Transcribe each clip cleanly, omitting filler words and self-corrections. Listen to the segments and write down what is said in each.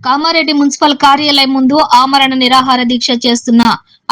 Kamareddy municipal కార్యాలయం ముందు ఆమరణ నిరాహార దీక్ష చేస్తున్న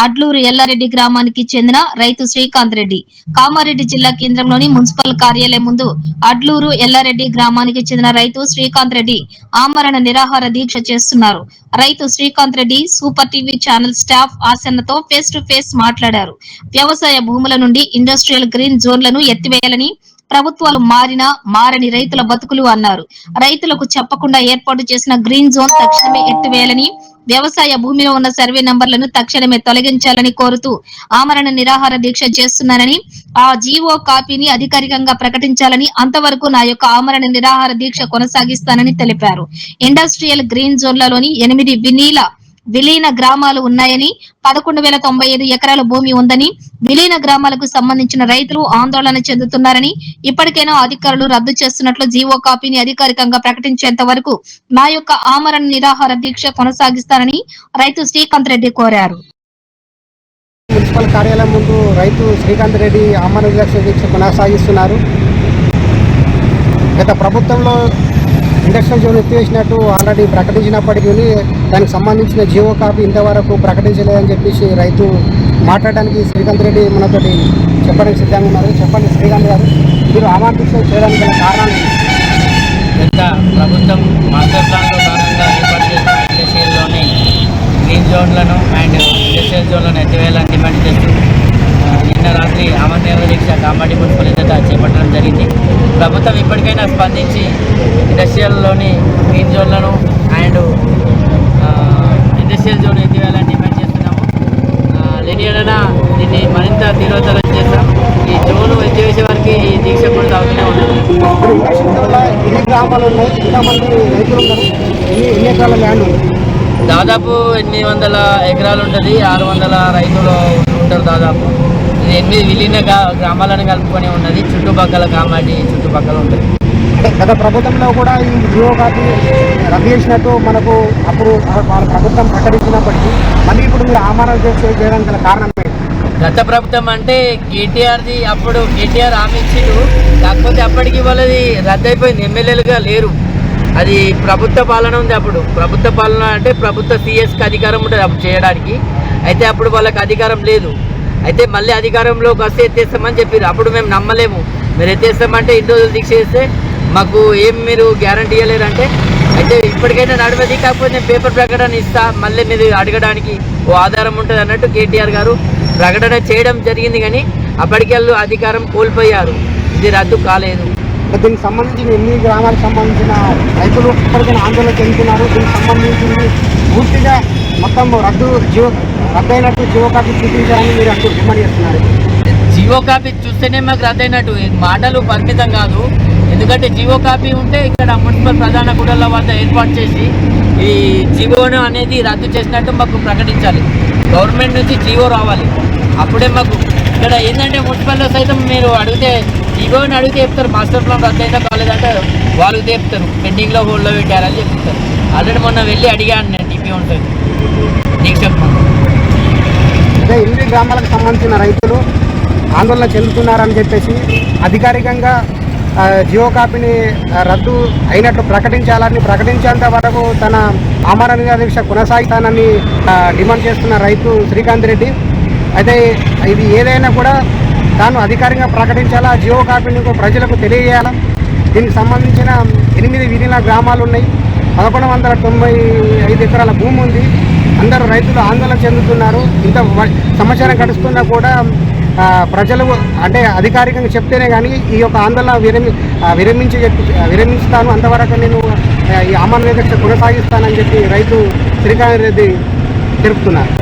అడ్లూరు ఎల్లారెడ్డి గ్రామానికి చెందిన రైతు శ్రీకాంత్ రెడ్డి కామారెడ్డి జిల్లా కేంద్రంలోని మున్సిపల్ కార్యాలయం ముందు అడ్లూరు ఎల్లారెడ్డి గ్రామానికి చెందిన రైతు శ్రీకాంత్ రెడ్డి ఆమరణ నిరాహార దీక్ష చేస్తున్నారు. రైతు Srikanth Reddy super TV channel staff ఆశన్నతో ఫేస్ టు ఫేస్ మాట్లాడారు. వ్యవసాయ భూముల నుండి ఇండస్ట్రియల్ గ్రీన్ జోన్లను ఎత్తివేయాలని ప్రభుత్వాలు మారినా మారని రైతుల బతుకులు అన్నారు. రైతులకు చెప్పకుండా ఏర్పాటు చేసిన గ్రీన్ జోన్ తక్షణమే ఎత్తివేయాలని, వ్యవసాయ భూమిలో ఉన్న సర్వే నంబర్లను తక్షణమే తొలగించాలని కోరుతూ ఆమరణ నిరాహార దీక్ష చేస్తున్నానని, ఆ జీవో కాపీని అధికారికంగా ప్రకటించాలని, అంతవరకు నా యొక్క ఆమరణ నిరాహార దీక్ష కొనసాగిస్తానని తెలిపారు. ఇండస్ట్రియల్ గ్రీన్ జోన్లలోని 8 విలీన గ్రామాలు ఉన్నాయని, 11,095 ఎకరాల భూమి ఉందని, విలీన గ్రామాలకు సంబంధించిన రైతులు ఆందోళన చెందుతున్నారని, ఇప్పటికైనా అధికారులు రద్దు చేస్తున్నట్లు జీవో కాపీని అధికారికంగా ప్రకటించేంత వరకు నా యొక్క ఆమరణ నిరాహార దీక్ష కొనసాగిస్తానని రైతు శ్రీకాంత్ రెడ్డి కోరారు. మున్సిపల్ కార్యాలయం ముందు రైతు శ్రీకాంత్ రెడ్డి ఆమరణ నిరాహార దీక్ష కొనసాగిస్తున్నారు. గత ప్రభుత్వంలో ఇండస్ట్రియల్ జోన్ ఎత్తివేసినట్టు ఆల్రెడీ ప్రకటించినప్పటికీ దానికి సంబంధించిన జీవో కాపీ ఇంతవరకు ప్రకటించలేదని చెప్పేసి రైతు మాట్లాడడానికి శ్రీకాంత్ రెడ్డి మనతోటి చెప్పడానికి సిద్ధంగా ఉన్నారు. చెప్పండి శ్రీకాంత్ గారు, మీరు ఆమరణ దీక్ష చేయడానికి గల కారణాలు గత ప్రభుత్వం మాస్టర్ ప్లాన్లో భాగంగా ఏర్పాటు చేసిన ఇండస్ట్రియల్లోని గ్రీన్ జోన్లను అండ్ ఇండస్ట్రియల్ జోన్లను ఎత్తివేయాలని డిమాండ్ చేస్తూ నిన్న రాత్రి ఆమరణ నిరాహార దీక్ష కామారెడ్డి మున్సిపల్ ఎదుట చేపట్టడం జరిగింది. ప్రభుత్వం ఇప్పటికైనా స్పందించి ఇండస్ట్రియల్లోని గ్రీన్ జోన్లను అండ్ ఇండస్ట్రియల్ జోన్ ఎత్తివేయాలని డిమాండ్ చేస్తున్నాము. లేనియడన దీన్ని మరింత తీవ్రతరం చేస్తాం. ఈ జోను ఎత్తివేసే వారికి ఈ దీక్ష కొనసాగుతూనే ఉంటుంది. ఎన్ని గ్రామాలు ఉన్నాయి, ఎంతమంది రైతులు ఉన్నారు, ఎన్ని ఎకరాల ల్యాండ్ ఉంది? దాదాపు 800 ఎకరాలు ఉంటుంది. 600 రైతులు ఉంటారు. దాదాపు ఇది 8 విలీన గ్రామాలను కలుపుకొని ఉన్నది. చుట్టుపక్కల కామారెడ్డి చుట్టుపక్కల ఉంటుంది. గత ప్రభుత్వంలో కూడా ఈ జీవో కాపీ రద్దు చేసినట్టు మనకు అప్పుడు ప్రభుత్వం ప్రకటించినప్పటికీ మళ్ళీ ఇప్పుడు మీరు ఆమరణ దీక్ష చేయడానికి గల కారణం ఏంటి? గత ప్రభుత్వం అంటే కేటీఆర్ది, అప్పుడు కేటీఆర్ హామీ ఇచ్చిండు. కాకపోతే అప్పటికి వాళ్ళది రద్దయిపోయింది. ఎమ్మెల్యేలుగా లేరు. అది ప్రభుత్వ పాలన ఉంది. అప్పుడు ప్రభుత్వ పాలన అంటే ప్రభుత్వ సిఎస్కి అధికారం ఉంటుంది అప్పుడు చేయడానికి. అయితే అప్పుడు వాళ్ళకి అధికారం లేదు. అయితే మళ్ళీ అధికారంలోకి వస్తే ఎత్తేస్తామని చెప్పారు. అప్పుడు మేము నమ్మలేము. మీరు ఎత్తేస్తామంటే ఇన్ని రోజులు దీక్ష చేస్తే మాకు ఏం మీరు గ్యారంటీ ఇవ్వలేరంటే, అయితే ఇప్పటికైనా నడవది, కాకపోతే నేను పేపర్ ప్రకటన ఇస్తా, మళ్ళీ మీరు అడగడానికి ఓ ఆధారం ఉంటుంది అన్నట్టు కేటీఆర్ గారు ప్రకటన చేయడం జరిగింది. కానీ అప్పటికెళ్ళు అధికారం కోల్పోయారు. ఇది రద్దు కాలేదు. దీనికి సంబంధించిన 8 గ్రామాలకు సంబంధించిన రైతులు ఇప్పటికైనా ఆందోళన చెందుతున్నారు. దీనికి సంబంధించి పూర్తిగా మొత్తం రద్దయినట్టు జీవో కాపీ చూపించాలని మీరు అంటూ డిమాండ్ చేస్తున్నారు. జీవో కాపీ చూస్తేనే మాకు రద్దయినట్టు, మాటలు పరిమితం కాదు. ఎందుకంటే జీవో కాపీ ఉంటే ఇక్కడ మున్సిపల్ ప్రధాన గుడల వద్ద ఏర్పాటు చేసి ఈ జీవోను అనేది రద్దు చేసినట్టు మాకు ప్రకటించాలి. గవర్నమెంట్ నుంచి జీవో రావాలి. అప్పుడే మాకు ఇక్కడ ఏంటంటే మున్సిపల్లో సైతం మీరు అడిగితే జీవోని అడిగితే చెప్తారు మాస్టర్ ప్లాన్ రద్దు అయితే కాలేదంటే వాళ్ళు చెప్తారు పెండింగ్లో హోల్డ్లో పెట్టారని చెప్తారు. ఆల్రెడీ మొన్న వెళ్ళి అడిగాను నేను టీపీ ఉంటుంది నీకు చెప్తాను. అదే 8 గ్రామాలకు సంబంధించిన రైతులు ఆందోళన చెందుతున్నారని చెప్పేసి అధికారికంగా జియో కాపీని రద్దు అయినట్లు ప్రకటించేంత వరకు తన ఆమరణ నిరాహార దీక్ష కొనసాగుతానని డిమాండ్ చేస్తున్న రైతు శ్రీకాంత్ రెడ్డి. అయితే ఇది ఏదైనా కూడా తాను అధికారికంగా ప్రకటించాలా, జియో కాపీని ప్రజలకు తెలియజేయాలా. దీనికి సంబంధించిన 8 విలీన గ్రామాలు ఉన్నాయి. 1195 ఎకరాల భూమి ఉంది. అందరూ రైతులు ఆందోళన చెందుతున్నారు. ఇంత సంవత్సరం గడుస్తున్నా కూడా ప్రజలు అంటే అధికారికంగా చెప్తేనే కానీ ఈ యొక్క ఆందోళన విరమించుతాను, అంతవరకు నేను ఈ ఆమరణ దీక్ష కొనసాగిస్తానని చెప్పి రైతు శ్రీకాంత్ రెడ్డి తెలుపుతున్నారు.